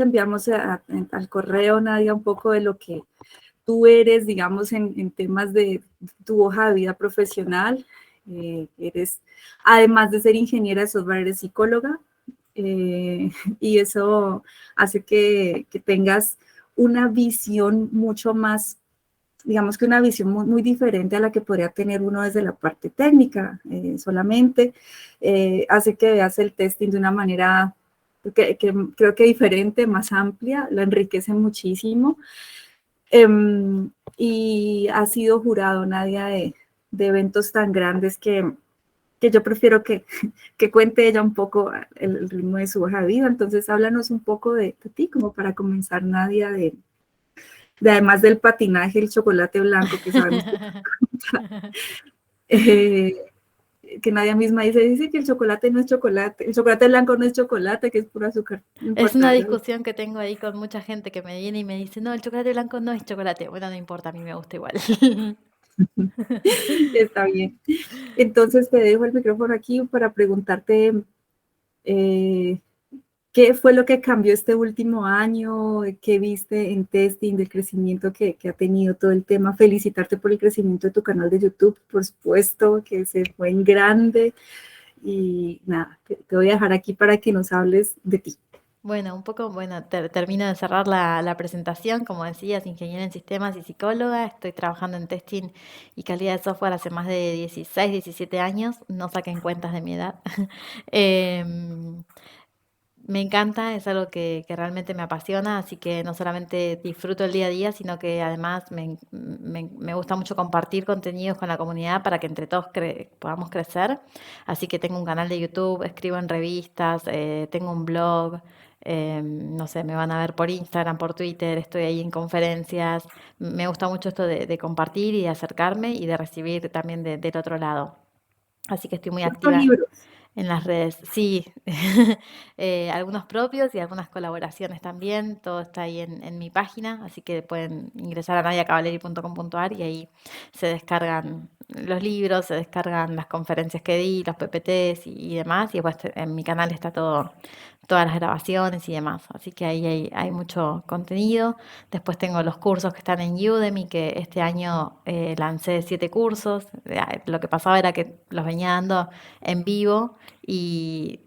enviamos al correo, Nadia, un poco de lo que tú eres, digamos, en temas de tu hoja de vida profesional. Eres, además de ser ingeniera de software, eres psicóloga, y eso hace que tengas una visión mucho más, digamos que una visión muy diferente a la que podría tener uno desde la parte técnica solamente. Hace que veas el testing de una manera que creo que diferente, más amplia, lo enriquece muchísimo. Y ha sido jurado, Nadia, de eventos tan grandes que yo prefiero que cuente ella un poco el ritmo de su hoja de vida. Entonces, háblanos un poco de ti, como para comenzar, Nadia, además del patinaje, el chocolate blanco, que sabemos que, eh, que Nadia misma dice que el chocolate no es chocolate, el chocolate blanco no es chocolate, que es puro azúcar, no Es una importa. discusión que tengo ahí con mucha gente que me viene y me dice, no, el chocolate blanco no es chocolate. Bueno, no importa, a mí me gusta igual. Está bien. Entonces, te dejo el micrófono aquí para preguntarte eh, ¿qué fue lo que cambió este último año? ¿Qué viste en testing del crecimiento que ha tenido todo el tema? Felicitarte por el crecimiento de tu canal de YouTube, por supuesto, que se fue en grande. Y nada, te voy a dejar aquí para que nos hables de ti. Bueno, un poco, bueno, termino de cerrar la presentación. Como decías, ingeniera en sistemas y psicóloga. Estoy trabajando en testing y calidad de software hace más de 16, 17 años. No saquen cuentas de mi edad. Em, Me encanta, es algo que realmente me apasiona, así que no solamente disfruto el día a día, sino que además me gusta mucho compartir contenidos con la comunidad para que entre todos podamos crecer. Así que tengo un canal de YouTube, escribo en revistas, tengo un blog, no sé, me van a ver por Instagram, por Twitter, estoy ahí en conferencias. Me gusta mucho esto de compartir y de acercarme y de recibir también del otro lado. Así que estoy muy ¿Cuántos activa libros? en las redes, sí. Algunos propios y algunas colaboraciones también. Todo está ahí en mi página, así que pueden ingresar a nadiacavalleri.com.ar y ahí se descargan los libros, se descargan las conferencias que di, los PPTs y demás. Y después en mi canal está todo, todas las grabaciones y demás. Así que ahí hay mucho contenido. Después tengo los cursos que están en Udemy, que este año lancé 7 cursos. Lo que pasaba era que los venía dando en vivo y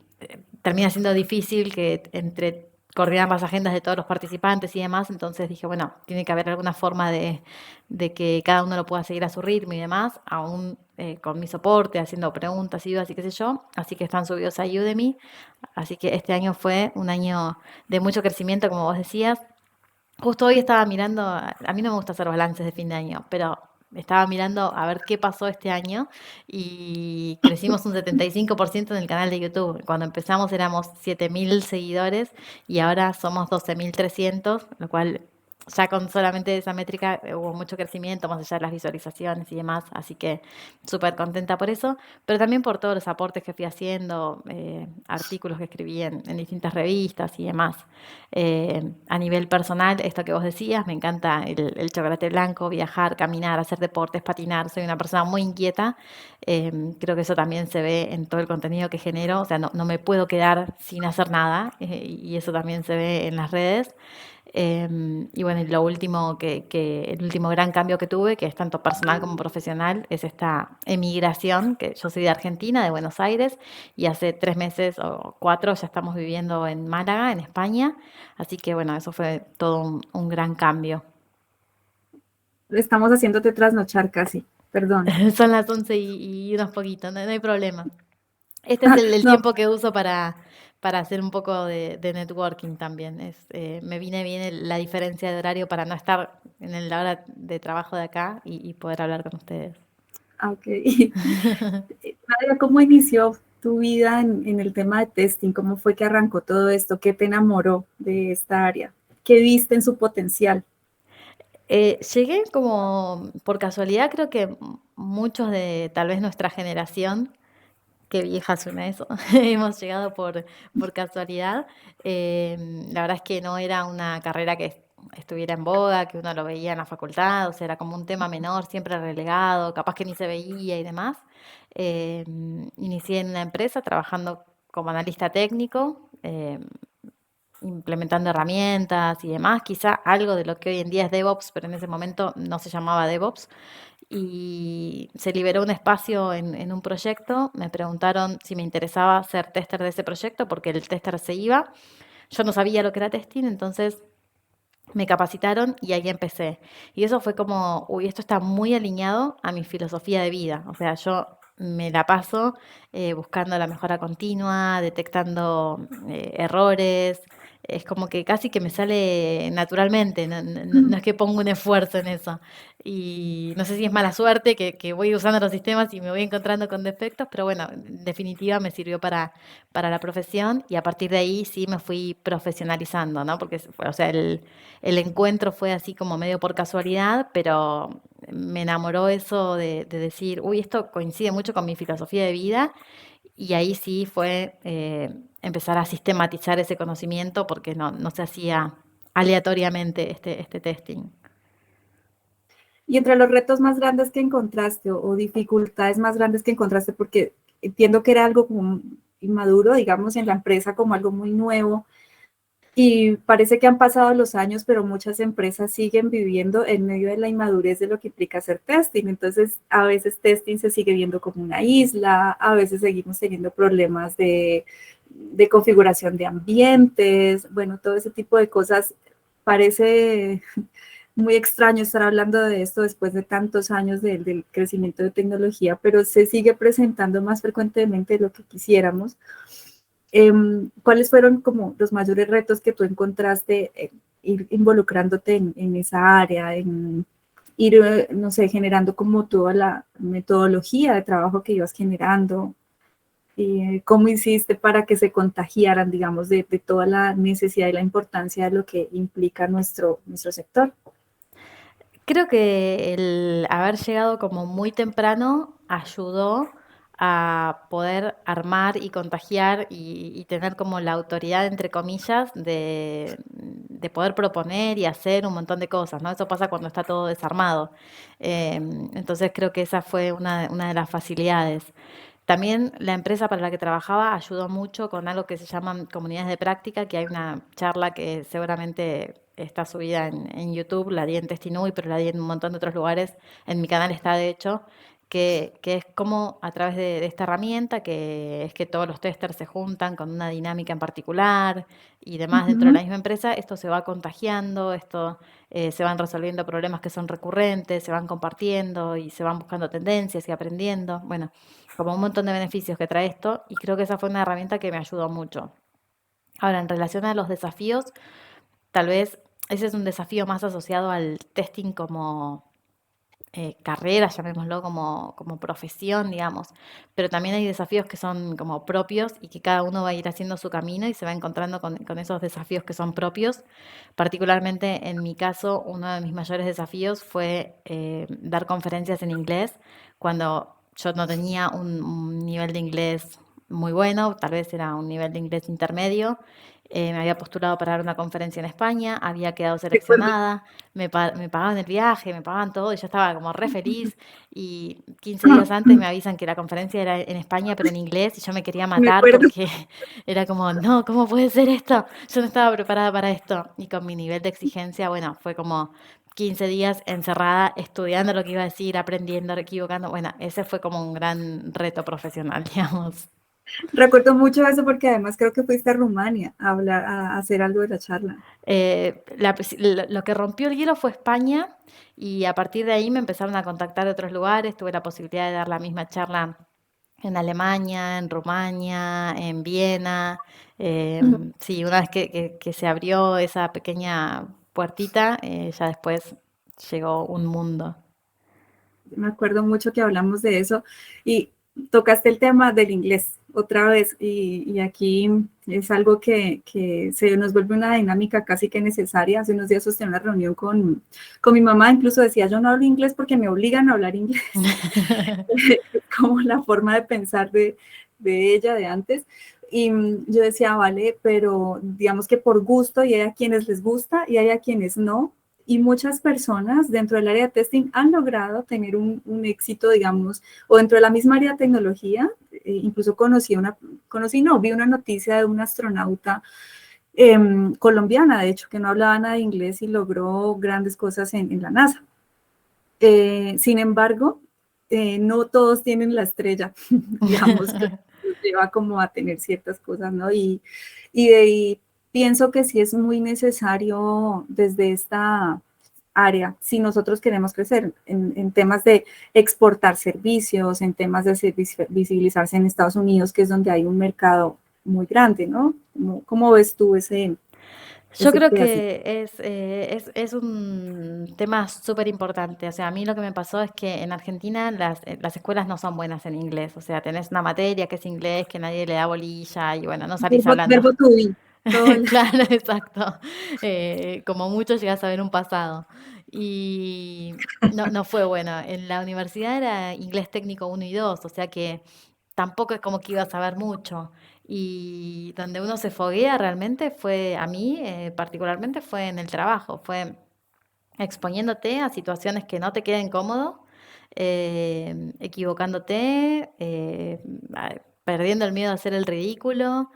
termina siendo difícil que entre coordinar las agendas de todos los participantes y demás, entonces dije, bueno, tiene que haber alguna forma de que cada uno lo pueda seguir a su ritmo y demás, aún con mi soporte, haciendo preguntas y dudas y qué sé yo, así que están subidos a Udemy, así que este año fue un año de mucho crecimiento, como vos decías. Justo hoy estaba mirando, a mí no me gusta hacer balances de fin de año, pero estaba mirando a ver qué pasó este año y crecimos un 75% en el canal de YouTube. Cuando empezamos éramos 7.000 seguidores y ahora somos 12.300, lo cual ya con solamente esa métrica hubo mucho crecimiento, más allá de las visualizaciones y demás, así que súper contenta por eso, pero también por todos los aportes que fui haciendo, artículos que escribí en distintas revistas y demás. A nivel personal, esto que vos decías, me encanta el chocolate blanco, viajar, caminar, hacer deportes, patinar. Soy una persona muy inquieta. Creo que eso también se ve en todo el contenido que genero. O sea, no me puedo quedar sin hacer nada y eso también se ve en las redes. Y bueno, y lo último el último gran cambio que tuve, que es tanto personal como profesional, es esta emigración, que yo soy de Argentina, de Buenos Aires, y hace 3 meses o 4 ya estamos viviendo en Málaga, en España. Así que bueno, eso fue todo un gran cambio. Estamos haciéndote trasnochar casi, perdón. Son las 11 y unos poquitos, no hay problema. Este es el No, tiempo que uso para hacer un poco de networking también. Me viene bien la diferencia de horario para no estar en la hora de trabajo de acá y poder hablar con ustedes. ok. Nadia, ¿cómo inició tu vida en el tema de testing? ¿Cómo fue que arrancó todo esto? ¿Qué te enamoró de esta área? ¿Qué viste en su potencial? Llegué como por casualidad, creo que muchos de tal vez nuestra generación, qué vieja suena eso, hemos llegado por casualidad. La verdad es que no era una carrera que estuviera en boga, que uno lo veía en la facultad, o sea, era como un tema menor, siempre relegado, capaz que ni se veía y demás. Inicié en una empresa trabajando como analista técnico. implementando herramientas y demás, quizá algo de lo que hoy en día es DevOps, pero en ese momento no se llamaba DevOps. Y se liberó un espacio en un proyecto, me preguntaron si me interesaba ser tester de ese proyecto porque el tester se iba. Yo no sabía lo que era testing, entonces me capacitaron y ahí empecé. Y eso fue como, uy, esto está muy alineado a mi filosofía de vida. O sea, yo me la paso buscando la mejora continua, detectando errores. Es como que casi que me sale naturalmente, no es que pongo un esfuerzo en eso. Y no sé si es mala suerte que voy usando los sistemas y me voy encontrando con defectos, pero bueno, en definitiva me sirvió para la profesión y a partir de ahí sí me fui profesionalizando, ¿no? Porque, o sea, el encuentro fue así como medio por casualidad, pero me enamoró eso de decir, uy, esto coincide mucho con mi filosofía de vida, y ahí sí fue empezar a sistematizar ese conocimiento porque no se hacía aleatoriamente este testing. Y entre los retos más grandes que encontraste o dificultades más grandes que encontraste, porque entiendo que era algo como inmaduro, digamos, en la empresa como algo muy nuevo, y parece que han pasado los años, pero muchas empresas siguen viviendo en medio de la inmadurez de lo que implica hacer testing. Entonces, a veces testing se sigue viendo como una isla, a veces seguimos teniendo problemas de configuración de ambientes, bueno, todo ese tipo de cosas. Parece muy extraño estar hablando de esto después de tantos años del crecimiento de tecnología, pero se sigue presentando más frecuentemente de lo que quisiéramos. ¿Cuáles fueron como los mayores retos que tú encontraste ir involucrándote en esa área, en ir, no sé, generando como toda la metodología de trabajo que ibas generando? ¿Cómo hiciste para que se contagiaran, digamos, de toda la necesidad y la importancia de lo que implica nuestro sector? Creo que el haber llegado como muy temprano ayudó a poder armar y contagiar y tener como la autoridad, entre comillas, de poder proponer y hacer un montón de cosas, ¿no? Eso pasa cuando está todo desarmado. Entonces creo que esa fue una de las facilidades. También la empresa para la que trabajaba ayudó mucho con algo que se llaman comunidades de práctica, que hay una charla que seguramente está subida en YouTube, la di en Testinui, pero la di en un montón de otros lugares. En mi canal está, de hecho, que es como a través de esta herramienta, que es que todos los testers se juntan con una dinámica en particular y demás dentro de la Ujú. misma empresa, esto se va contagiando, esto se van resolviendo problemas que son recurrentes, se van compartiendo y se van buscando tendencias y aprendiendo. Bueno, como un montón de beneficios que trae esto, y creo que esa fue una herramienta que me ayudó mucho. Ahora, en relación a los desafíos, tal vez ese es un desafío más asociado al testing como carrera, llamémoslo como profesión, digamos, pero también hay desafíos que son como propios y que cada uno va a ir haciendo su camino y se va encontrando con esos desafíos que son propios. Particularmente en mi caso, uno de mis mayores desafíos fue dar conferencias en inglés cuando yo no tenía un nivel de inglés muy bueno, tal vez era un nivel de inglés intermedio. Me había postulado para dar una conferencia en España, había quedado Recuerdo. seleccionada, me pagaban el viaje, me pagaban todo y yo estaba como re feliz. Y 15 días antes me avisan que la conferencia era en España, pero en inglés, y yo me quería Me matar acuerdo. porque era como, no, ¿cómo puede ser esto? Yo no estaba preparada para esto. Y con mi nivel de exigencia, bueno, fue como 15 días encerrada, estudiando lo que iba a decir, aprendiendo, equivocando. Bueno, ese fue como un gran reto profesional, digamos. Recuerdo mucho eso porque además creo que fuiste a Rumania a hablar, a hacer algo de la charla. Lo que rompió el hielo fue España y a partir de ahí me empezaron a contactar de otros lugares. Tuve la posibilidad de dar la misma charla en Alemania, en Rumania, en Viena. Sí, una vez que se abrió esa pequeña puertita, ya después llegó un mundo. Me acuerdo mucho que hablamos de eso y tocaste el tema del inglés otra vez y aquí es algo que se nos vuelve una dinámica casi que necesaria. Hace unos días sostení una reunión con mi mamá, incluso decía, yo no hablo inglés porque me obligan a hablar inglés, como la forma de pensar de ella de antes. Y yo decía, vale, pero digamos que por gusto y hay a quienes les gusta y hay a quienes no. Y muchas personas dentro del área de testing han logrado tener un éxito, digamos, o dentro de la misma área de tecnología. Incluso vi una noticia de un astronauta colombiana, de hecho, que no hablaba nada de inglés y logró grandes cosas en la NASA. Sin embargo, no todos tienen la estrella, digamos, que nos lleva como a tener ciertas cosas, ¿no? Y de ahí pienso que sí es muy necesario desde esta área, si nosotros queremos crecer en temas de exportar servicios, en temas de visibilizarse en Estados Unidos, que es donde hay un mercado muy grande, ¿no? ¿Cómo ves tú ese Yo creo pedacito? que es un tema súper importante. O sea, a mí lo que me pasó es que en Argentina las escuelas no son buenas en inglés. O sea, tenés una materia que es inglés, que nadie le da bolilla y bueno, no salís hablando. Verbo to be, todo el... Claro, exacto. Como mucho llegas a ver un pasado. Y no fue bueno. En la universidad era inglés técnico uno y 2, o sea que tampoco es como que iba a saber mucho. Y donde uno se foguea realmente fue, a mí particularmente, fue en el trabajo, fue exponiéndote a situaciones que no te queden cómodo, equivocándote, perdiendo el miedo a hacer el ridículo,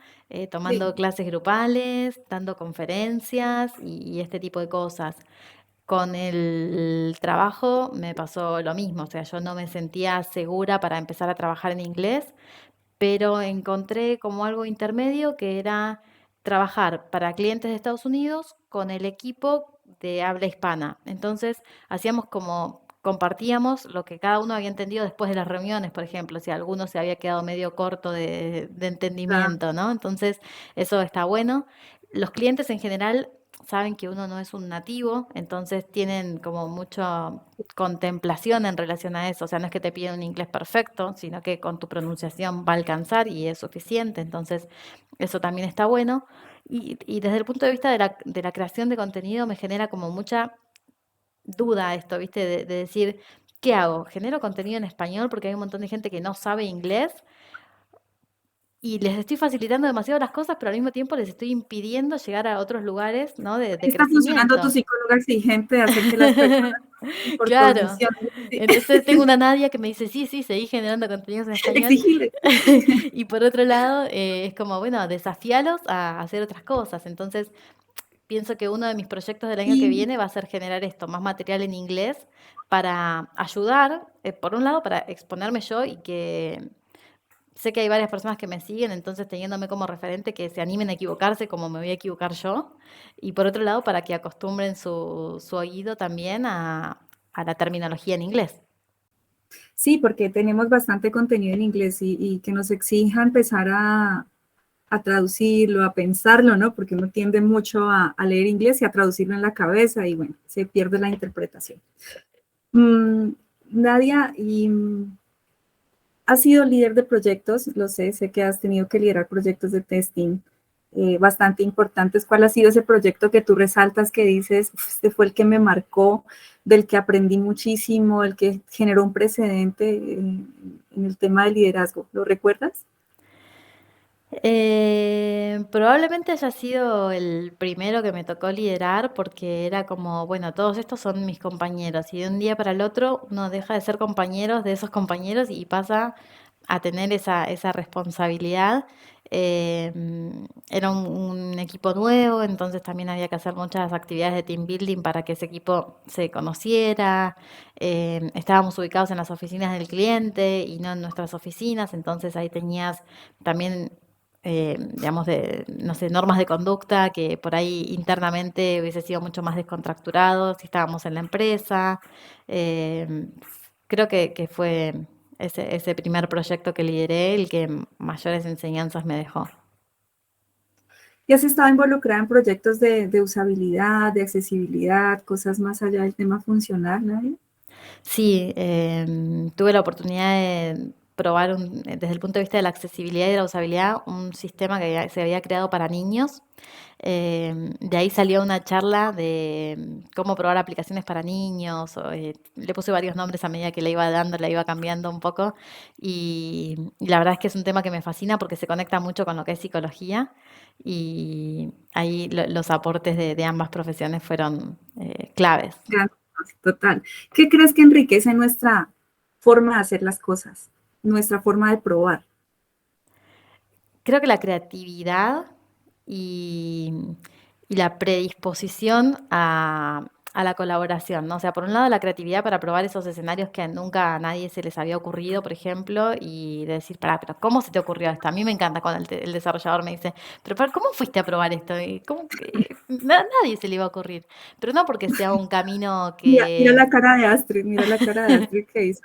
tomando Sí. clases grupales, dando conferencias y este tipo de cosas. Con el trabajo me pasó lo mismo, o sea, yo no me sentía segura para empezar a trabajar en inglés, pero encontré como algo intermedio que era trabajar para clientes de Estados Unidos con el equipo de habla hispana. Entonces, hacíamos como compartíamos lo que cada uno había entendido después de las reuniones, por ejemplo, si alguno se había quedado medio corto de entendimiento, ¿no? Entonces, eso está bueno. Los clientes en general saben que uno no es un nativo, entonces tienen como mucha contemplación en relación a eso. O sea, no es que te piden un inglés perfecto, sino que con tu pronunciación va a alcanzar y es suficiente. Entonces, eso también está bueno. Y desde el punto de vista de la creación de contenido me genera como mucha duda esto, ¿viste? De decir, ¿qué hago? ¿Genero contenido en español porque hay un montón de gente que no sabe inglés? Y les estoy facilitando demasiado las cosas, pero al mismo tiempo les estoy impidiendo llegar a otros lugares, ¿no? De Está funcionando tu crecimiento. psicóloga exigente de hacer que las personas por Claro. cognición. Sí. Entonces tengo una Nadia que me dice, sí, sí, seguí generando contenidos en español. Exigirle. Y por otro lado, es como, bueno, desafíalos a hacer otras cosas. Entonces, pienso que uno de mis proyectos del año que Y viene va a ser generar esto, más material en inglés para ayudar, por un lado, para exponerme yo y que sé que hay varias personas que me siguen, entonces teniéndome como referente que se animen a equivocarse como me voy a equivocar yo. Y por otro lado, para que acostumbren su oído también a la terminología en inglés. sí, porque tenemos bastante contenido en inglés y que nos exija empezar a traducirlo, a pensarlo, ¿no? Porque uno tiende mucho a leer inglés y a traducirlo en la cabeza y bueno, se pierde la interpretación. Mm, Nadia, y has sido líder de proyectos, lo sé que has tenido que liderar proyectos de testing bastante importantes. ¿Cuál ha sido ese proyecto que tú resaltas que dices, este fue el que me marcó, del que aprendí muchísimo, el que generó un precedente en el tema de liderazgo? ¿Lo recuerdas? Probablemente haya sido el primero que me tocó liderar porque era como, bueno, todos estos son mis compañeros y de un día para el otro uno deja de ser compañeros de esos compañeros y pasa a tener esa responsabilidad. Era un equipo nuevo, entonces también había que hacer muchas actividades de team building para que ese equipo se conociera. Estábamos ubicados en las oficinas del cliente y no en nuestras oficinas, entonces ahí tenías también digamos, no sé, normas de conducta que por ahí internamente hubiese sido mucho más descontracturado si estábamos en la empresa. Eh, Creo que fue ese primer proyecto que lideré el que mayores enseñanzas me dejó. ¿Y has estado involucrada en proyectos de usabilidad, de accesibilidad, cosas más allá del tema funcional, Nadia? Sí, tuve la oportunidad de probar desde el punto de vista de la accesibilidad y de la usabilidad un sistema que se había creado para niños. De ahí salió una charla de cómo probar aplicaciones para niños. Le puse varios nombres a medida que le iba dando, le iba cambiando un poco. Y la verdad es que es un tema que me fascina porque se conecta mucho con lo que es psicología. Y ahí los aportes de ambas profesiones fueron claves. Gran- Total. ¿Qué crees que enriquece nuestra forma de hacer las cosas, nuestra forma de probar? Creo que la creatividad y, y la predisposición a la colaboración, ¿no? O sea, por un lado la creatividad para probar esos escenarios que nunca a nadie se les había ocurrido, por ejemplo, y de decir, pará, pero ¿cómo se te ocurrió esto? A mí me encanta cuando el desarrollador me dice, pero ¿cómo fuiste a probar esto? ¿Y cómo que nadie se le iba a ocurrir? Pero no porque sea un camino Mira que... la cara de Astrid, mira la cara de Astrid que hizo.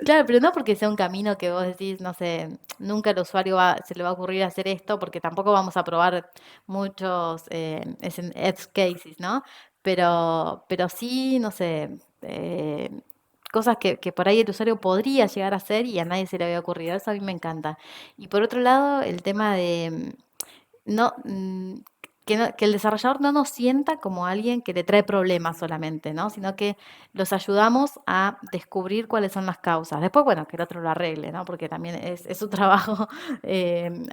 Claro, pero no porque sea un camino que vos decís, no sé, nunca el usuario se le va a ocurrir hacer esto, porque tampoco vamos a probar muchos edge cases, ¿no? Pero sí, no sé, cosas que por ahí el usuario podría llegar a hacer y a nadie se le había ocurrido. Eso a mí me encanta. Y por otro lado, el tema de no, que el desarrollador no nos sienta como alguien que le trae problemas solamente, ¿no? Sino que los ayudamos a descubrir cuáles son las causas. Después, bueno, que el otro lo arregle, ¿no? Porque también es su trabajo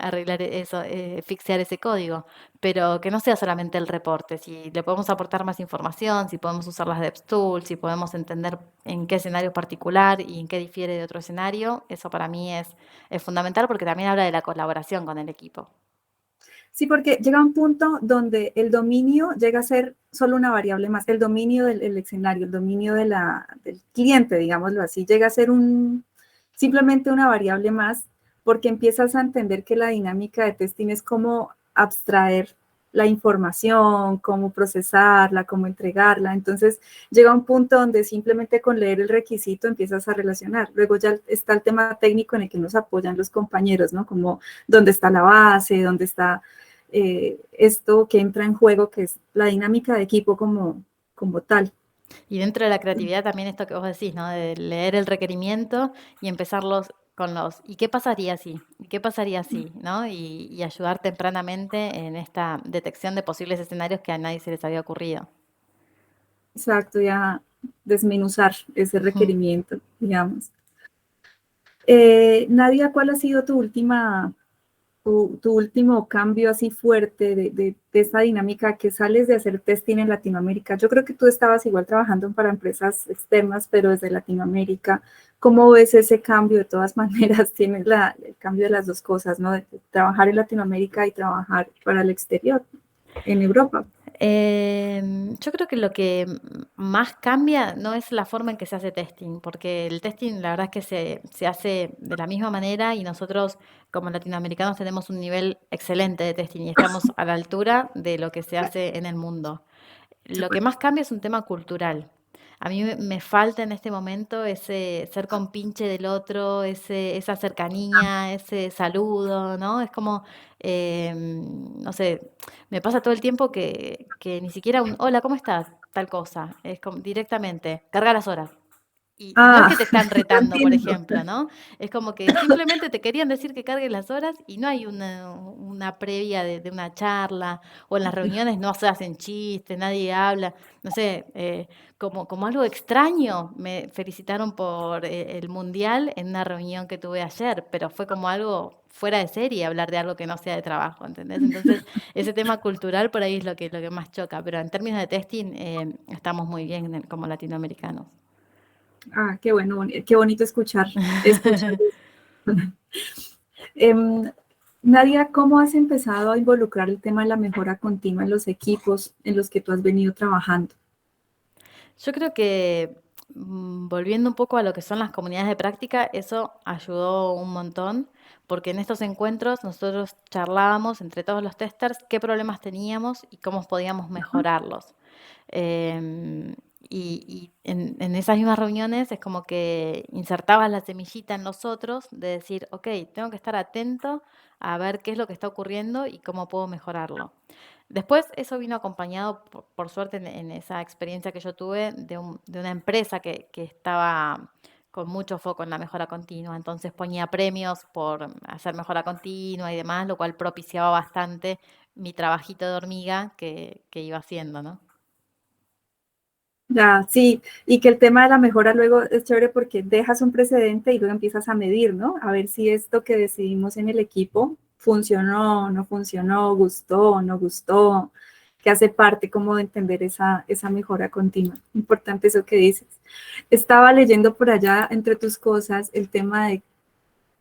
arreglar eso, fixear ese código. Pero que no sea solamente el reporte. Si le podemos aportar más información, si podemos usar las DevTools, si podemos entender en qué escenario particular y en qué difiere de otro escenario, eso para mí es fundamental porque también habla de la colaboración con el equipo. Sí, porque llega un punto donde el dominio llega a ser solo una variable más, el dominio del escenario, el dominio del cliente, digámoslo así, llega a ser simplemente una variable más, porque empiezas a entender que la dinámica de testing es cómo abstraer la información, cómo procesarla, cómo entregarla. Entonces llega un punto donde simplemente con leer el requisito empiezas a relacionar. Luego ya está el tema técnico en el que nos apoyan los compañeros, ¿no? Como dónde está la base, dónde está esto que entra en juego, que es la dinámica de equipo como tal. Y dentro de la creatividad también esto que vos decís, ¿no? De leer el requerimiento y empezarlos con ¿y qué pasaría si? ¿Y qué pasaría si? ¿No? Y ayudar tempranamente en esta detección de posibles escenarios que a nadie se les había ocurrido. Exacto, ya desmenuzar ese Ujú. requerimiento, digamos. Nadia, ¿cuál ha sido tu último cambio así fuerte de esa dinámica que sales de hacer testing en Latinoamérica? Yo creo que tú estabas igual trabajando para empresas externas, pero desde Latinoamérica. ¿Cómo ves ese cambio? De todas maneras, tienes el cambio de las dos cosas, ¿no? De trabajar en Latinoamérica y trabajar para el exterior, en Europa. Yo creo que lo que más cambia no es la forma en que se hace testing, porque el testing la verdad es que se hace de la misma manera y nosotros como latinoamericanos tenemos un nivel excelente de testing y estamos a la altura de lo que se hace en el mundo. Lo que más cambia es un tema cultural. A mí me falta en este momento ese ser compinche del otro, esa cercanía, ese saludo, ¿no? Es como, no sé, me pasa todo el tiempo que ni siquiera un hola, ¿cómo estás? Tal cosa. Es como directamente, carga las horas. Y no es Ah, que te están lo retando, por entiendo. ejemplo, ¿no? Es como que simplemente te querían decir que cargues las horas y no hay una previa de una charla, o en las reuniones no se hacen chistes, nadie habla, no sé, como algo extraño me felicitaron por el mundial en una reunión que tuve ayer, pero fue como algo fuera de serie hablar de algo que no sea de trabajo, ¿entendés? Entonces, ese tema cultural por ahí es lo que más choca, pero en términos de testing estamos muy bien como latinoamericanos. Ah, qué bueno, qué bonito escuchar eso. Em, Nadia, ¿cómo has empezado a involucrar el tema de la mejora continua en los equipos en los que tú has venido trabajando? Yo creo que volviendo un poco a lo que son las comunidades de práctica, eso ayudó un montón, porque en estos encuentros nosotros charlábamos entre todos los testers qué problemas teníamos y cómo podíamos mejorarlos. Em, y en esas mismas reuniones es como que insertabas la semillita en nosotros de decir, ok, tengo que estar atento a ver qué es lo que está ocurriendo y cómo puedo mejorarlo. Después eso vino acompañado, por suerte, en esa experiencia que yo tuve de una empresa que estaba con mucho foco en la mejora continua, entonces ponía premios por hacer mejora continua y demás, lo cual propiciaba bastante mi trabajito de hormiga que iba haciendo, ¿no? Ya, sí, y que el tema de la mejora luego es chévere porque dejas un precedente y luego empiezas a medir, ¿no? A ver si esto que decidimos en el equipo funcionó, no funcionó, gustó, no gustó, que hace parte como de entender esa mejora continua. Importante eso que dices. Estaba leyendo por allá entre tus cosas el tema de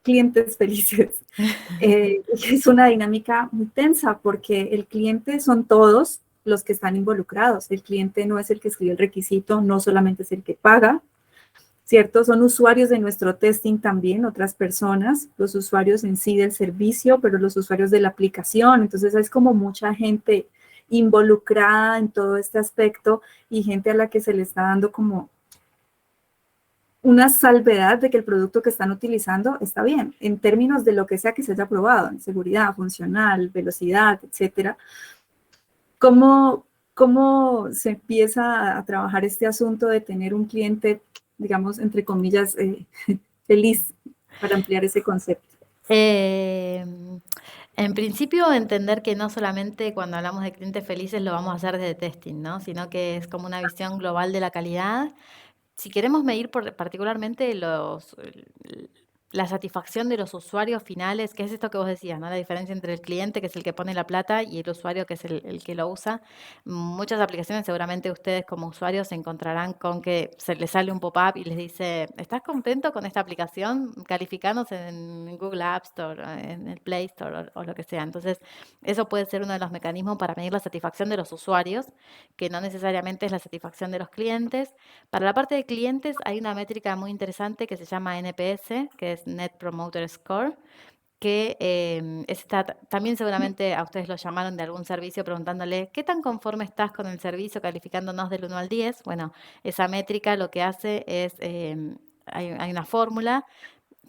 clientes felices. Es una dinámica muy tensa porque el cliente son todos los que están involucrados. El cliente no es el que escribe el requisito, no solamente es el que paga, ¿cierto? Son usuarios de nuestro testing también, otras personas, los usuarios en sí del servicio, pero los usuarios de la aplicación. Entonces es como mucha gente involucrada en todo este aspecto y gente a la que se le está dando como una salvedad de que el producto que están utilizando está bien, en términos de lo que sea que se haya probado, en seguridad, funcional, velocidad, etcétera. ¿Cómo se empieza a trabajar este asunto de tener un cliente, digamos, entre comillas, feliz, para ampliar ese concepto? En principio, entender que no solamente cuando hablamos de clientes felices lo vamos a hacer desde testing, ¿no? Sino que es como una visión global de la calidad. Si queremos medir particularmente la satisfacción de los usuarios finales, que es esto que vos decías, ¿no? La diferencia entre el cliente, que es el que pone la plata, y el usuario, que es el que lo usa. Muchas aplicaciones, seguramente ustedes como usuarios se encontrarán con que se les sale un pop-up y les dice, ¿estás contento con esta aplicación? Calificanos en Google App Store, en el Play Store o lo que sea. Entonces, eso puede ser uno de los mecanismos para medir la satisfacción de los usuarios, que no necesariamente es la satisfacción de los clientes. Para la parte de clientes hay una métrica muy interesante que se llama NPS, que es Net Promoter Score, que también seguramente a ustedes lo llamaron de algún servicio preguntándole, ¿qué tan conforme estás con el servicio calificándonos del 1 al 10? Bueno, esa métrica lo que hace es, hay una fórmula.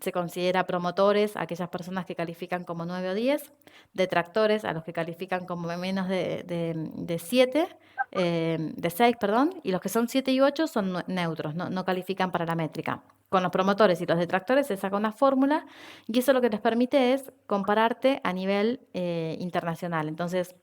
Se considera promotores a aquellas personas que califican como 9 o 10, detractores a los que califican como menos de 7, de 6, perdón, y los que son 7 y 8 son neutros, no califican para la métrica. Con los promotores y los detractores se saca una fórmula y eso lo que les permite es compararte a nivel internacional. Entonces,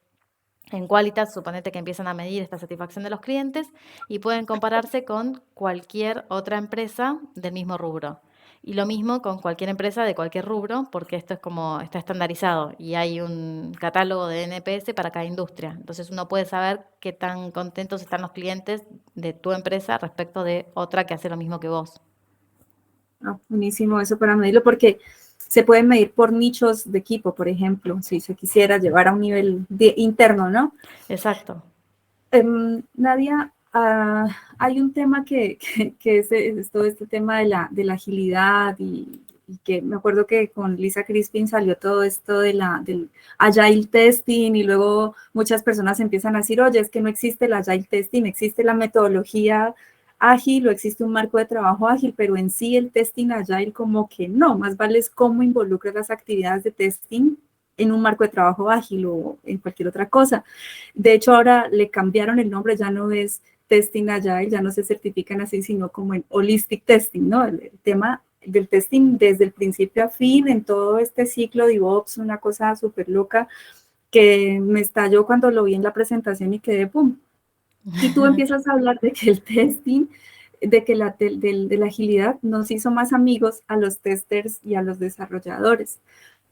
en Qualitas, suponete que empiezan a medir esta satisfacción de los clientes y pueden compararse con cualquier otra empresa del mismo rubro. Y lo mismo con cualquier empresa de cualquier rubro, porque esto es como está estandarizado y hay un catálogo de NPS para cada industria. Entonces uno puede saber qué tan contentos están los clientes de tu empresa respecto de otra que hace lo mismo que vos. Buenísimo eso para medirlo, porque se pueden medir por nichos de equipo, por ejemplo, si se quisiera llevar a un nivel interno, ¿no? Exacto. Nadia, hay un tema que es todo este tema de la agilidad y que me acuerdo que con Lisa Crispin salió todo esto del Agile Testing y luego muchas personas empiezan a decir, oye, es que no existe el Agile Testing, existe la metodología ágil o existe un marco de trabajo ágil, pero en sí el testing Agile como que no, más vale es cómo involucra las actividades de testing en un marco de trabajo ágil o en cualquier otra cosa. De hecho, ahora le cambiaron el nombre, ya no es Testing Agile, ya no se certifican así, sino como en Holistic Testing, ¿no? El tema del testing desde el principio a fin, en todo este ciclo de DevOps, una cosa súper loca que me estalló cuando lo vi en la presentación y quedé, ¡pum! Y tú empiezas a hablar de que el testing, de que de la agilidad nos hizo más amigos a los testers y a los desarrolladores,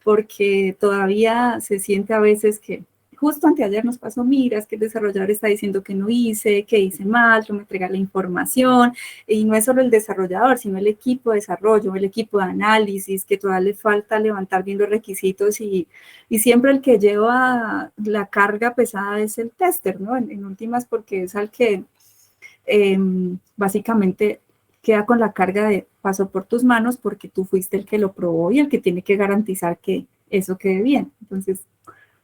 porque todavía se siente a veces que, justo anteayer nos pasó, mira, es que el desarrollador está diciendo que no hice, que hice mal, no me entrega la información, y no es solo el desarrollador, sino el equipo de desarrollo, el equipo de análisis, que todavía le falta levantar bien los requisitos y siempre el que lleva la carga pesada es el tester, ¿no? En últimas, porque es al que básicamente queda con la carga de pasó por tus manos porque tú fuiste el que lo probó y el que tiene que garantizar que eso quede bien. Entonces,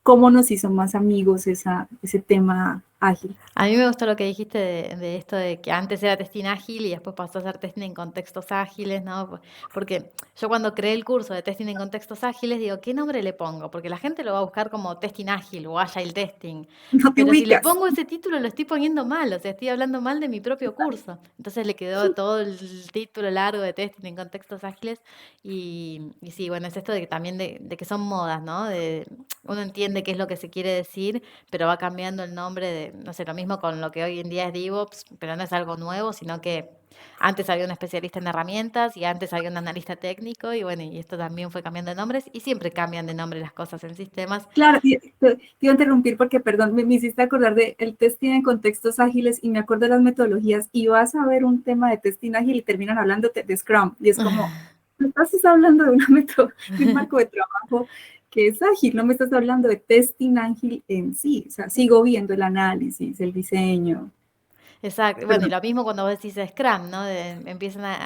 ¿cómo nos hizo más amigos ese tema ágil? A mí me gustó lo que dijiste de esto de que antes era testing ágil y después pasó a ser testing en contextos ágiles, ¿no? Porque yo cuando creé el curso de testing en contextos ágiles digo, ¿qué nombre le pongo? Porque la gente lo va a buscar como testing ágil o agile testing. No te Pero si le ubicas. pongo ese título lo estoy poniendo mal, o sea, estoy hablando mal de mi propio curso. Entonces le quedó todo el título largo de testing en contextos ágiles y sí, bueno, es esto de que también de que son modas, ¿no? Uno entiende qué es lo que se quiere decir, pero va cambiando el nombre de, no sé, lo mismo con lo que hoy en día es DevOps, pero no es algo nuevo, sino que antes había un especialista en herramientas y antes había un analista técnico y bueno, y esto también fue cambiando de nombres y siempre cambian de nombre las cosas en sistemas. Claro, te iba a interrumpir porque, perdón, me hiciste acordar de el testing en contextos ágiles y me acuerdo de las metodologías y vas a ver un tema de testing ágil y terminan hablando de Scrum y es como, me estás hablando de una de un marco de trabajo que es ágil, no me estás hablando de testing ágil en sí, o sea, sigo viendo el análisis, el diseño. Exacto. Bueno, y Perdón, lo mismo cuando vos decís Scrum, ¿no?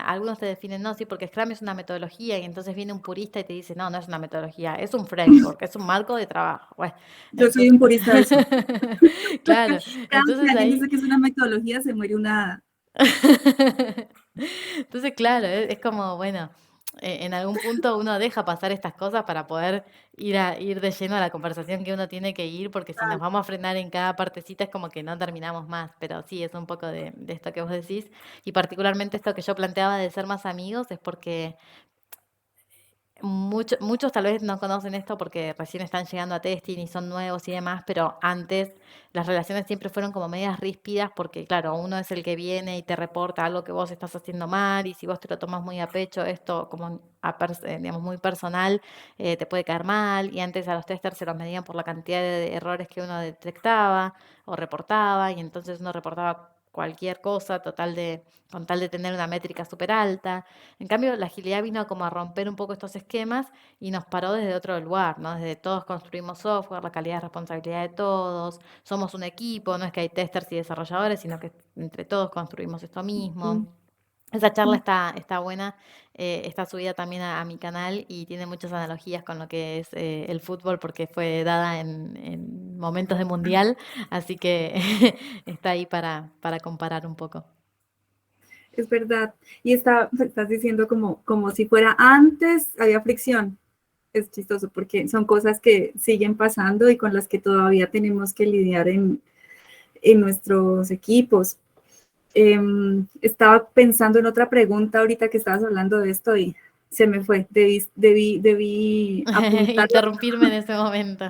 Algunos te definen, no, sí, porque Scrum es una metodología y entonces viene un purista y te dice, no, no es una metodología, es un framework, es un marco de trabajo. Bueno, yo soy entonces, un purista de eso. claro, Cada vez que entonces alguien ahí, dice que es una metodología, se muere una... entonces, claro, es como, bueno, en algún punto uno deja pasar estas cosas para poder ir de lleno a la conversación que uno tiene que ir, porque si nos vamos a frenar en cada partecita es como que no terminamos más. Pero sí, es un poco de esto que vos decís. Y particularmente esto que yo planteaba de ser más amigos es porque muchos tal vez no conocen esto porque recién están llegando a testing y son nuevos y demás, pero antes las relaciones siempre fueron como medias ríspidas porque, claro, uno es el que viene y te reporta algo que vos estás haciendo mal y si vos te lo tomas muy a pecho, esto como digamos, muy personal, te puede caer mal y antes a los testers se los medían por la cantidad de errores que uno detectaba o reportaba y entonces uno reportaba cualquier cosa con tal de tener una métrica súper alta. En cambio, la agilidad vino como a romper un poco estos esquemas y nos paró desde otro lugar, ¿no? Desde todos construimos software, la calidad es responsabilidad de todos, somos un equipo, no es que hay testers y desarrolladores, sino que entre todos construimos esto mismo. Esa charla está buena, está subida también a mi canal y tiene muchas analogías con lo que es el fútbol porque fue dada en momentos de mundial, así que está ahí para comparar un poco. Es verdad. Y estás diciendo como si fuera antes, había fricción. Es chistoso porque son cosas que siguen pasando y con las que todavía tenemos que lidiar en nuestros equipos. Estaba pensando en otra pregunta ahorita que estabas hablando de esto y se me fue. Debí apuntarlo. Interrumpirme en ese momento.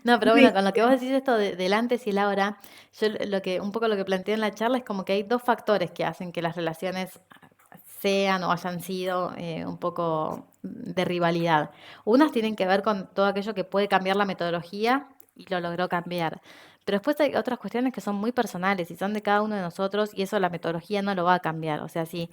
No, pero bueno, Sí, con lo que vos decís esto del antes y el ahora, yo un poco lo que planteé en la charla es como que hay dos factores que hacen que las relaciones sean o hayan sido un poco de rivalidad. Unas tienen que ver con todo aquello que puede cambiar la metodología y lo logró cambiar. Pero después hay otras cuestiones que son muy personales y son de cada uno de nosotros y eso la metodología no lo va a cambiar. O sea, si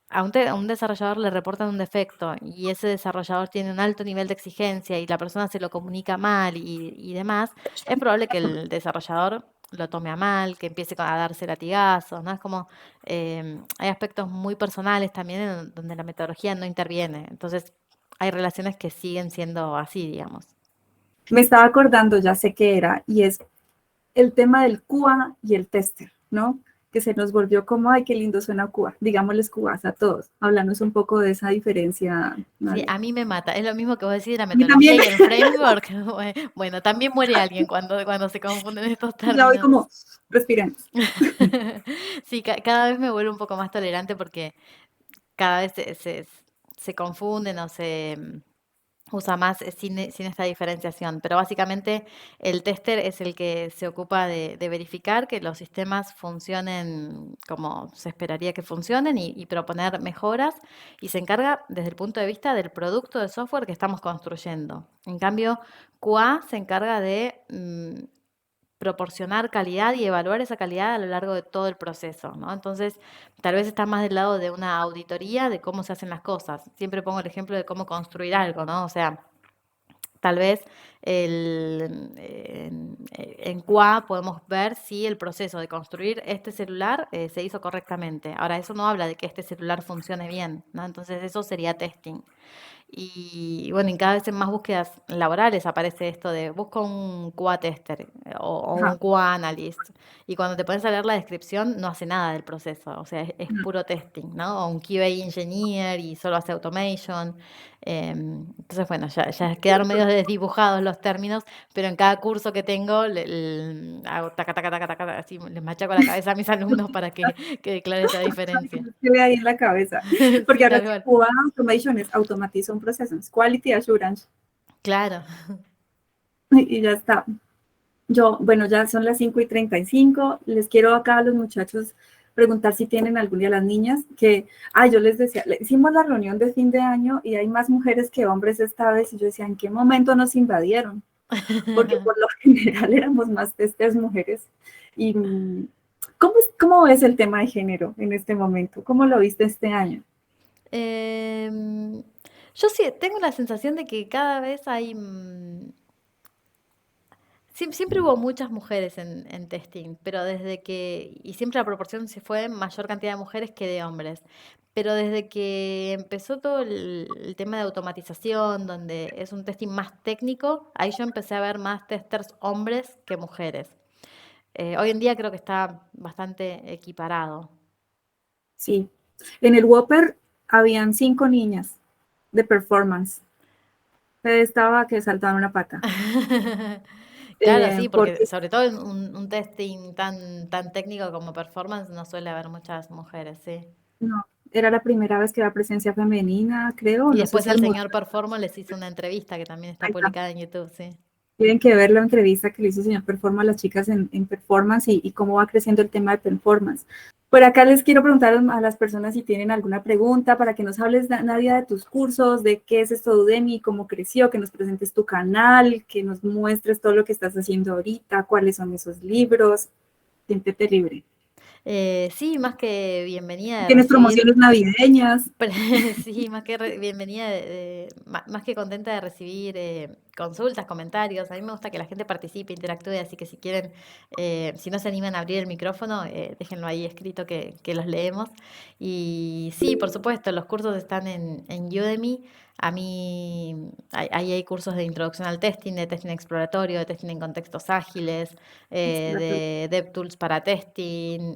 a un desarrollador le reportan un defecto y ese desarrollador tiene un alto nivel de exigencia y la persona se lo comunica mal y demás, es probable que el desarrollador lo tome a mal, que empiece a darse latigazos, ¿no? Es como, hay aspectos muy personales también en donde la metodología no interviene. Entonces, hay relaciones que siguen siendo así, digamos. me estaba acordando, ya sé qué era, y es el tema del QA y el tester, ¿no? Que se nos volvió como, ay, qué lindo suena QA. Digámosles QAs a todos. Háblanos un poco de esa diferencia, Sí, Nadia. a mí me mata. Es lo mismo que vos decís de la Y metodología también, y el framework. Bueno, también muere alguien cuando se confunden estos ya voy términos. como, respiremos. Sí, cada vez me vuelvo un poco más tolerante porque cada vez se confunden o se usa más sin esta diferenciación. Pero básicamente el tester es el que se ocupa de verificar que los sistemas funcionen como se esperaría que funcionen y proponer mejoras y se encarga desde el punto de vista del producto de software que estamos construyendo. En cambio, QA se encarga de proporcionar calidad y evaluar esa calidad a lo largo de todo el proceso, ¿no? Entonces, tal vez está más del lado de una auditoría de cómo se hacen las cosas. Siempre pongo el ejemplo de cómo construir algo, ¿no? O sea, tal vez en QA podemos ver si el proceso de construir este celular se hizo correctamente. Ahora, eso no habla de que este celular funcione bien, ¿no? Entonces, eso sería testing. Y bueno, y cada vez en más búsquedas laborales aparece esto de busco un QA tester o un Ajá. QA analyst. Y cuando te pones a leer la descripción, no hace nada del proceso, o sea, es puro testing, ¿no? O un QA engineer y solo hace automation. Entonces, bueno, ya quedaron medio desdibujados los términos, pero en cada curso que tengo hago taca, taca, taca, taca, así les machaco la cabeza a mis alumnos para que quede clara esa diferencia. Se ve ahí en la cabeza. Porque Sí, ahora tal sí, cual. QA Automation es automatiza un proceso, es Quality Assurance. Claro. Y ya está. Yo, bueno, ya son las 5:35. Les quiero acá a los muchachos preguntar si tienen algún día las niñas, que, yo les decía, hicimos la reunión de fin de año y hay más mujeres que hombres esta vez, y yo decía, ¿en qué momento nos invadieron? Porque por lo general éramos más testers mujeres. Y, ¿cómo ves el tema de género en este momento? ¿Cómo lo viste este año? Em, Yo sí tengo la sensación de que cada vez hay siempre hubo muchas mujeres en testing, pero desde que, y siempre la proporción se fue mayor cantidad de mujeres que de hombres, pero desde que empezó todo el tema de automatización, donde es un testing más técnico, ahí yo empecé a ver más testers hombres que mujeres. Hoy en día creo que está bastante equiparado. Sí. En el Whopper habían 5 niñas de performance. Estaba que saltaban una pata. Claro, sí, porque Porque sobre todo en un testing tan técnico como performance no suele haber muchas mujeres, sí. no, era la primera vez que era presencia femenina, creo, Y no sé después si el al mundo. señor Performo les hizo una entrevista que también está Ahí está. publicada en YouTube, sí. Tienen que ver la entrevista que le hizo el señor Performance a las chicas en performance y cómo va creciendo el tema de performance. Por acá les quiero preguntar a las personas si tienen alguna pregunta para que nos hables, Nadia, de tus cursos, de qué es esto de Udemy, cómo creció, que nos presentes tu canal, que nos muestres todo lo que estás haciendo ahorita, cuáles son esos libros. Siéntete libre. Sí, más que bienvenida Si de tienes recibir. promociones navideñas. Sí, más que bienvenida, más que contenta de recibir consultas, comentarios. A mí me gusta que la gente participe, interactúe, así que si quieren, si no se animan a abrir el micrófono, déjenlo ahí escrito que los leemos. Y sí, por supuesto, los cursos están en Udemy. A mí, ahí hay cursos de introducción al testing, de testing exploratorio, de testing en contextos ágiles, de DevTools para testing,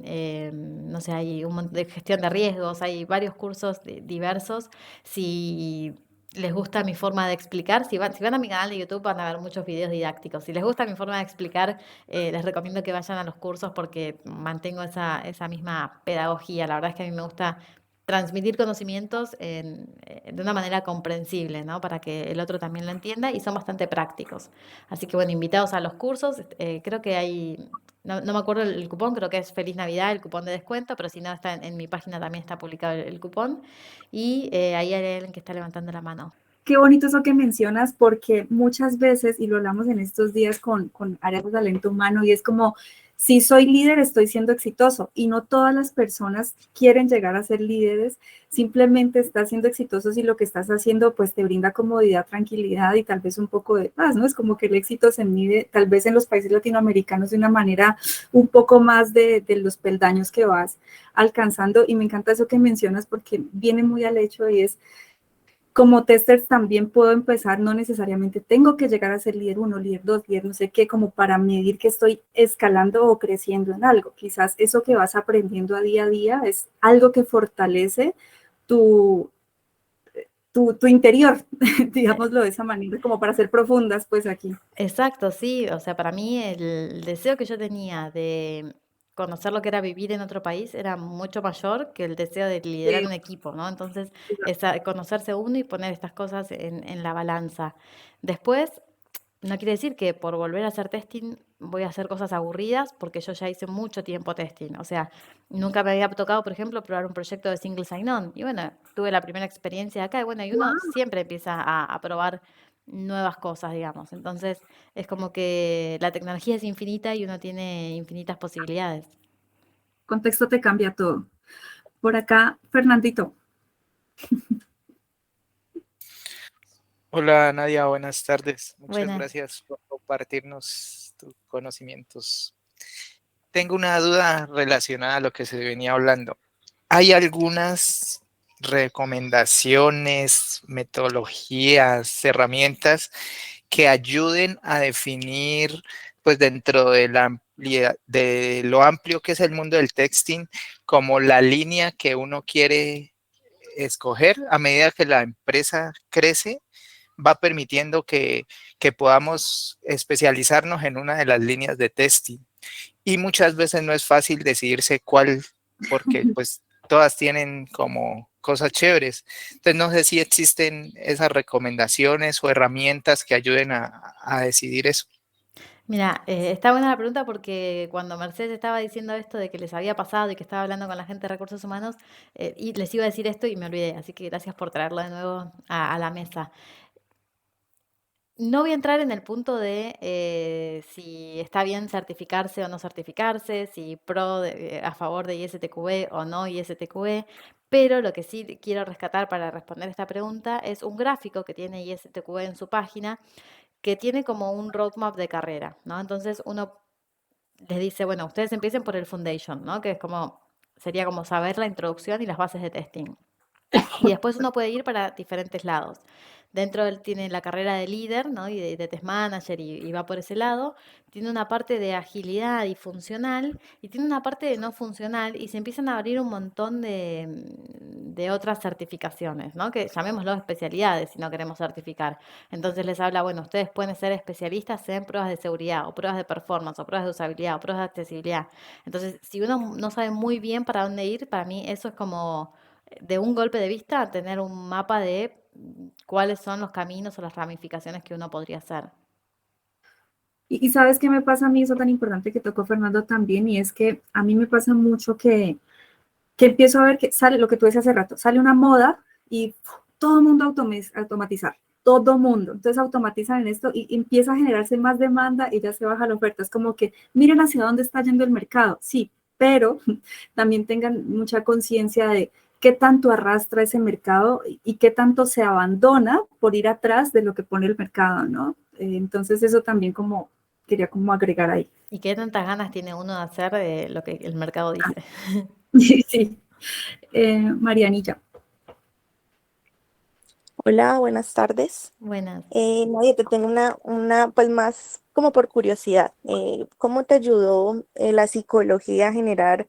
no sé, hay un montón de gestión de riesgos, hay varios cursos diversos. Si les gusta mi forma de explicar, si van a mi canal de YouTube van a ver muchos videos didácticos. Si les gusta mi forma de explicar, les recomiendo que vayan a los cursos porque mantengo esa misma pedagogía. La verdad es que a mí me gusta transmitir conocimientos de una manera comprensible, ¿no? Para que el otro también lo entienda y son bastante prácticos. Así que bueno, invitados a los cursos, creo que hay, no me acuerdo el cupón, creo que es Feliz Navidad, el cupón de descuento, pero si no, está en mi página también está publicado el cupón y ahí hay alguien que está levantando la mano. Qué bonito eso que mencionas, porque muchas veces, y lo hablamos en estos días con áreas de talento humano, y es como, si soy líder, estoy siendo exitoso, y no todas las personas quieren llegar a ser líderes, simplemente estás siendo exitoso si lo que estás haciendo, pues te brinda comodidad, tranquilidad y tal vez un poco de paz, ¿no? Es como que el éxito se mide, tal vez en los países latinoamericanos, de una manera un poco más de los peldaños que vas alcanzando, y me encanta eso que mencionas, porque viene muy al hecho y es, como tester también puedo empezar, no necesariamente tengo que llegar a ser líder 1, líder 2, líder no sé qué, como para medir que estoy escalando o creciendo en algo. Quizás eso que vas aprendiendo a día es algo que fortalece tu, tu interior, digámoslo de esa manera, como para ser profundas, pues aquí. Exacto, sí. O sea, para mí el deseo que yo tenía de conocer lo que era vivir en otro país era mucho mayor que el deseo de liderar un equipo, ¿no? Entonces, conocerse uno y poner estas cosas en la balanza. Después, no quiere decir que por volver a hacer testing voy a hacer cosas aburridas, porque yo ya hice mucho tiempo testing. O sea, nunca me había tocado, por ejemplo, probar un proyecto de single sign-on. Y bueno, tuve la primera experiencia acá. Y bueno, y uno Wow. siempre empieza a probar nuevas cosas, digamos. Entonces, es como que la tecnología es infinita y uno tiene infinitas posibilidades. Contexto te cambia todo. Por acá, Fernandito. Hola Nadia, buenas tardes. Muchas Buenas. gracias por compartirnos tus conocimientos. Tengo una duda relacionada a lo que se venía hablando. ¿Hay algunas recomendaciones, metodologías, herramientas que ayuden a definir, pues dentro de de lo amplio que es el mundo del texting, como la línea que uno quiere escoger a medida que la empresa crece? Va permitiendo que podamos especializarnos en una de las líneas de testing. Y muchas veces no es fácil decidirse cuál, porque pues todas tienen como cosas chéveres. Entonces no sé si existen esas recomendaciones o herramientas que ayuden a decidir eso. Mira, está buena la pregunta porque cuando Mercedes estaba diciendo esto de que les había pasado y que estaba hablando con la gente de recursos humanos, y les iba a decir esto y me olvidé, así que gracias por traerlo de nuevo a la mesa. No voy a entrar en el punto de si está bien certificarse o no certificarse, si a favor de ISTQB o no ISTQB. Pero lo que sí quiero rescatar para responder esta pregunta es un gráfico que tiene ISTQB en su página, que tiene como un roadmap de carrera, ¿no? Entonces uno les dice, bueno, ustedes empiecen por el foundation, ¿no? Que es como, sería como saber la introducción y las bases de testing. Y después uno puede ir para diferentes lados. Dentro él tiene la carrera de líder, ¿no? Y de test manager y va por ese lado. Tiene una parte de agilidad y funcional y tiene una parte de no funcional y se empiezan a abrir un montón de otras certificaciones, ¿no? Que llamémoslo especialidades si no queremos certificar. Entonces les habla, bueno, ustedes pueden ser especialistas en pruebas de seguridad o pruebas de performance o pruebas de usabilidad o pruebas de accesibilidad. Entonces, si uno no sabe muy bien para dónde ir, para mí eso es como de un golpe de vista tener un mapa de cuáles son los caminos o las ramificaciones que uno podría hacer. Y sabes qué me pasa a mí, eso tan importante que tocó Fernando también, y es que a mí me pasa mucho que empiezo a ver que sale lo que tú decías hace rato, sale una moda y todo el mundo automatizar, todo el mundo. Entonces automatizan en esto y empieza a generarse más demanda y ya se baja la oferta. Es como que miren hacia dónde está yendo el mercado, sí, pero también tengan mucha conciencia de qué tanto arrastra ese mercado y qué tanto se abandona por ir atrás de lo que pone el mercado, ¿no? Entonces eso también como quería como agregar ahí. ¿Y qué tantas ganas tiene uno de hacer lo que el mercado dice? Sí, sí. Marianilla. Hola, buenas tardes. Buenas. Nadia, te tengo pues más como por curiosidad. ¿Cómo te ayudó la psicología a generar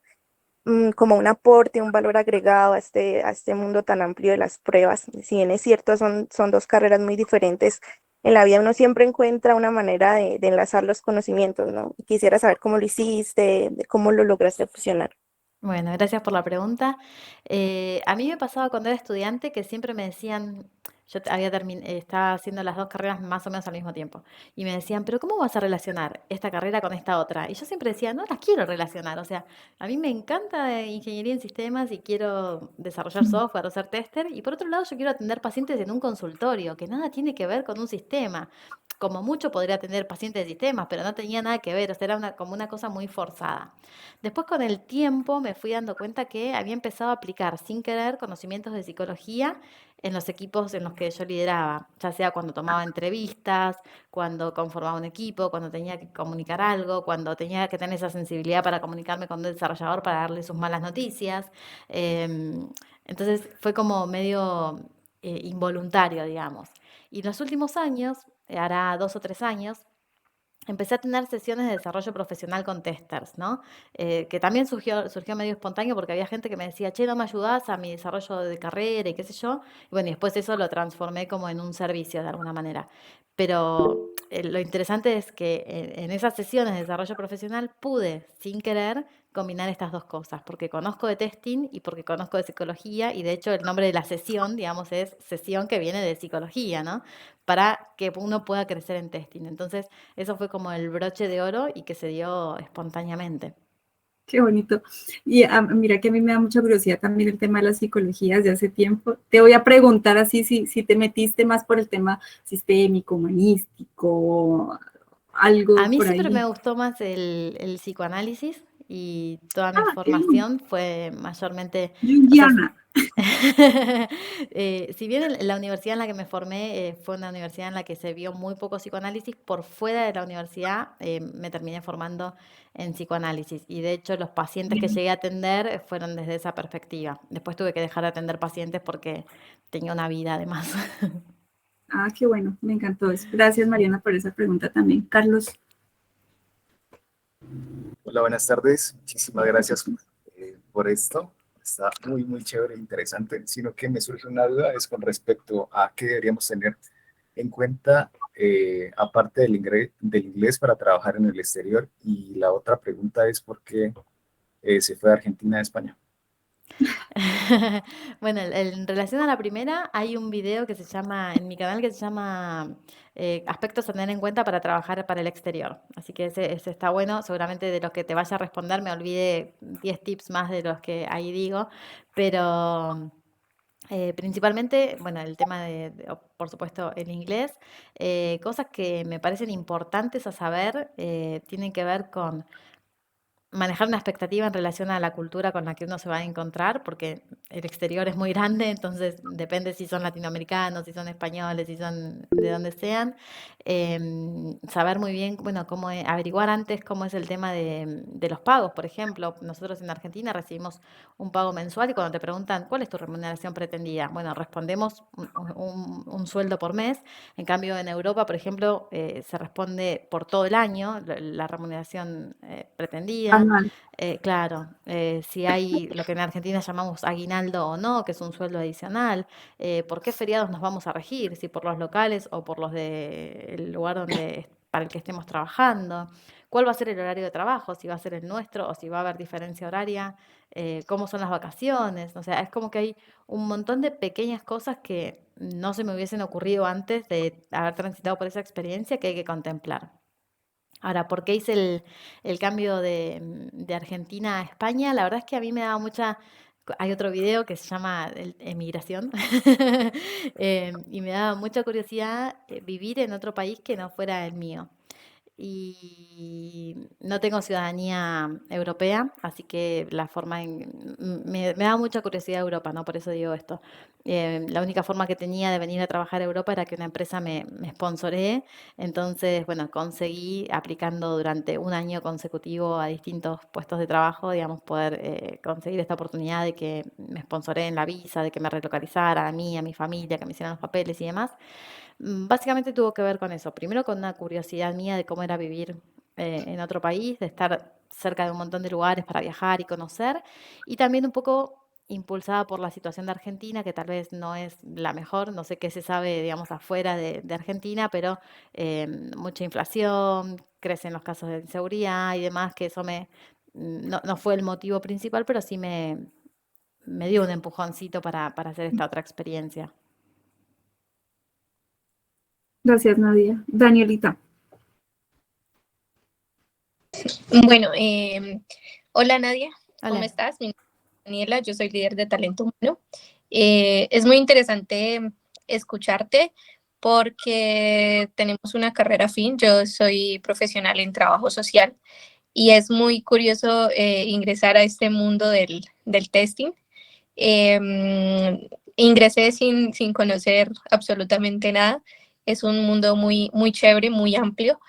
como un aporte, un valor agregado a este mundo tan amplio de las pruebas? Si bien es cierto, son dos carreras muy diferentes, en la vida uno siempre encuentra una manera de enlazar los conocimientos, ¿no? Quisiera saber cómo lo hiciste, de cómo lo lograste fusionar. Bueno, gracias por la pregunta. A mí me pasaba cuando era estudiante que siempre me decían, estaba haciendo las dos carreras más o menos al mismo tiempo, y me decían, pero ¿cómo vas a relacionar esta carrera con esta otra? Y yo siempre decía, no las quiero relacionar, o sea, a mí me encanta ingeniería en sistemas y quiero desarrollar software o ser tester, y por otro lado yo quiero atender pacientes en un consultorio, que nada tiene que ver con un sistema. Como mucho podría atender pacientes de sistemas, pero no tenía nada que ver, o sea, era como una cosa muy forzada. Después con el tiempo me fui dando cuenta que había empezado a aplicar sin querer conocimientos de psicología en los equipos en los que yo lideraba, ya sea cuando tomaba entrevistas, cuando conformaba un equipo, cuando tenía que comunicar algo, cuando tenía que tener esa sensibilidad para comunicarme con el desarrollador para darle sus malas noticias. Em, entonces fue como medio involuntario, digamos. Y en los últimos años, hará 2 o 3 años, empecé a tener sesiones de desarrollo profesional con testers, ¿no? Que también surgió medio espontáneo porque había gente que me decía, che, ¿no me ayudás a mi desarrollo de carrera y qué sé yo? Y bueno, y después eso lo transformé como en un servicio de alguna manera. Pero lo interesante es que en esas sesiones de desarrollo profesional pude, sin querer, combinar estas dos cosas, porque conozco de testing y porque conozco de psicología, y de hecho el nombre de la sesión, digamos, es sesión que viene de psicología, ¿no? Para que uno pueda crecer en testing. Entonces, eso fue como el broche de oro y que se dio espontáneamente. Qué bonito. Y mira que a mí me da mucha curiosidad también el tema de la psicología desde hace tiempo. Te voy a preguntar así si te metiste más por el tema sistémico, humanístico, A algo mí por siempre me ahí. gustó más el psicoanálisis y toda mi Ah, qué bueno. formación fue mayormente, o sea, Jungiana. si bien la universidad en la que me formé fue una universidad en la que se vio muy poco psicoanálisis, por fuera de la universidad me terminé formando en psicoanálisis y de hecho los pacientes que Bien. llegué a atender fueron desde esa perspectiva. Después tuve que dejar de atender pacientes porque tenía una vida además. Ah, qué bueno, me encantó eso. Gracias, Mariana, por esa pregunta también. Carlos. Hola, buenas tardes. Muchísimas gracias por esto. Está muy, muy chévere e interesante. Sino que me surge una duda, es con respecto a qué deberíamos tener en cuenta, aparte del inglés para trabajar en el exterior. Y la otra pregunta es por qué se fue de Argentina a España. Bueno, en relación a la primera, hay un video que se llama, en mi canal, que se llama Aspectos a tener en cuenta para trabajar para el exterior. Así que ese está bueno. Seguramente de los que te vaya a responder me olvide 10 tips más de los que ahí digo, pero principalmente, bueno, el tema por supuesto, el inglés. Cosas que me parecen importantes a saber tienen que ver con manejar una expectativa en relación a la cultura con la que uno se va a encontrar, porque el exterior es muy grande, entonces depende si son latinoamericanos, si son españoles, si son de donde sean. Saber muy bien, bueno, averiguar antes cómo es el tema de los pagos, por ejemplo. Nosotros en Argentina recibimos un pago mensual y cuando te preguntan cuál es tu remuneración pretendida, bueno, respondemos un sueldo por mes. En cambio, en Europa, por ejemplo, se responde por todo el año la remuneración pretendida. Anual. Claro, si hay lo que en Argentina llamamos aguinaldo o no, que es un sueldo adicional, por qué feriados nos vamos a regir, si por los locales o por los del lugar para el que estemos trabajando, cuál va a ser el horario de trabajo, si va a ser el nuestro o si va a haber diferencia horaria, cómo son las vacaciones, o sea, es como que hay un montón de pequeñas cosas que no se me hubiesen ocurrido antes de haber transitado por esa experiencia que hay que contemplar. Ahora, ¿por qué hice el cambio de Argentina a España? La verdad es que a mí me daba mucha... Hay otro video que se llama Emigración y me daba mucha curiosidad vivir en otro país que no fuera el mío. Y no tengo ciudadanía europea, así que me da mucha curiosidad Europa, ¿no? Por eso digo esto. La única forma que tenía de venir a trabajar a Europa era que una empresa me sponsoree. Entonces, bueno, conseguí, aplicando durante un año consecutivo a distintos puestos de trabajo, digamos, poder conseguir esta oportunidad de que me sponsoreen la visa, de que me relocalizaran a mí, a mi familia, que me hicieran los papeles y demás. Básicamente tuvo que ver con eso. Primero con una curiosidad mía de cómo era vivir en otro país, de estar cerca de un montón de lugares para viajar y conocer, y también un poco impulsada por la situación de Argentina, que tal vez no es la mejor, no sé qué se sabe, digamos, afuera de Argentina, pero mucha inflación, crecen los casos de inseguridad y demás, que eso no fue el motivo principal, pero sí me dio un empujoncito para hacer esta otra experiencia. Gracias, Nadia. Danielita. Bueno, hola Nadia, ¿cómo Hola. estás? Mi nombre es Daniela, yo soy líder de talento humano. Es muy interesante escucharte porque tenemos una carrera afín. Yo soy profesional en trabajo social y es muy curioso ingresar a este mundo del testing. Ingresé sin conocer absolutamente nada. Es un mundo muy chévere, muy amplio.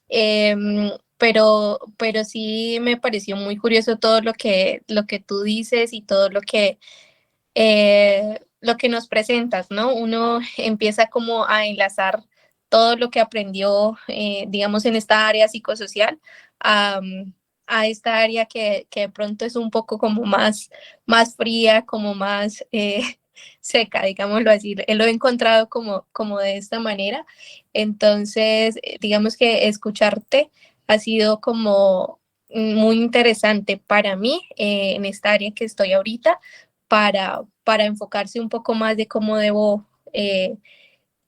Pero sí me pareció muy curioso todo lo que tú dices y todo lo que nos presentas, ¿no? Uno empieza como a enlazar todo lo que aprendió, digamos, en esta área psicosocial a esta área que de pronto es un poco como más fría, como más seca, digámoslo así. Lo he encontrado como de esta manera. Entonces, digamos que escucharte ha sido como muy interesante para mí en esta área que estoy ahorita, para enfocarse un poco más de cómo debo,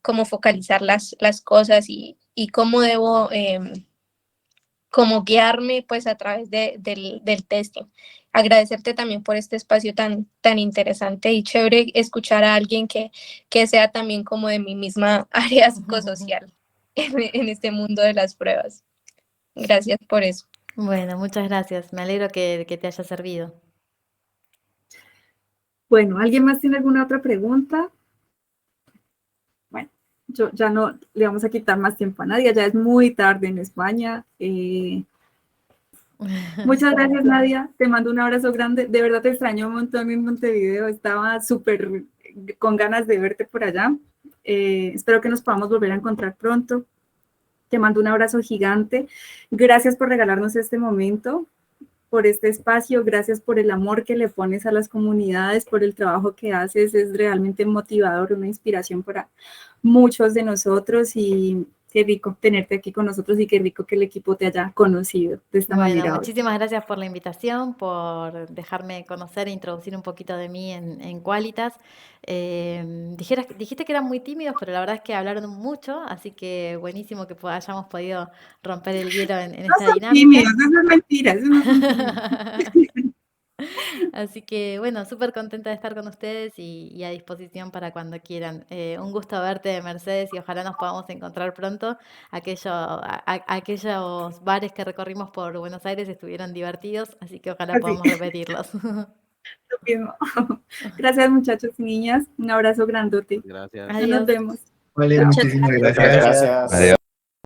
cómo focalizar las cosas y cómo debo como guiarme pues a través del testing. Agradecerte también por este espacio tan interesante y chévere escuchar a alguien que sea también como de mi misma área psicosocial en este mundo de las pruebas. Gracias por eso. Bueno, muchas gracias. Me alegro que te haya servido. Bueno, ¿alguien más tiene alguna otra pregunta? Bueno, yo ya no le vamos a quitar más tiempo a Nadia, ya es muy tarde en España. Muchas gracias, Nadia. Te mando un abrazo grande. De verdad te extraño un montón en Montevideo. Estaba súper con ganas de verte por allá. Espero que nos podamos volver a encontrar pronto. Te mando un abrazo gigante. Gracias por regalarnos este momento, por este espacio. Gracias por el amor que le pones a las comunidades, por el trabajo que haces. Es realmente motivador, una inspiración para muchos de nosotros y qué rico tenerte aquí con nosotros y qué rico que el equipo te haya conocido de esta manera. Bueno, muchísimas gracias por la invitación, por dejarme conocer e introducir un poquito de mí en Qualitas. Dijiste que eran muy tímidos, pero la verdad es que hablaron mucho, así que buenísimo que hayamos podido romper el hielo en esta dinámica. Tímidos, eso es mentira, eso no son tímidos. Así que bueno, súper contenta de estar con ustedes y a disposición para cuando quieran. Un gusto verte, Mercedes, y ojalá nos podamos encontrar pronto. Aquellos bares que recorrimos por Buenos Aires estuvieron divertidos, así que ojalá Así, podamos repetirlos. lo mismo. Gracias, muchachos y niñas. Un abrazo grandote. Gracias. Ya nos Adiós. vemos. Vale, Chao. muchísimas Muchas gracias. Gracias. Adiós.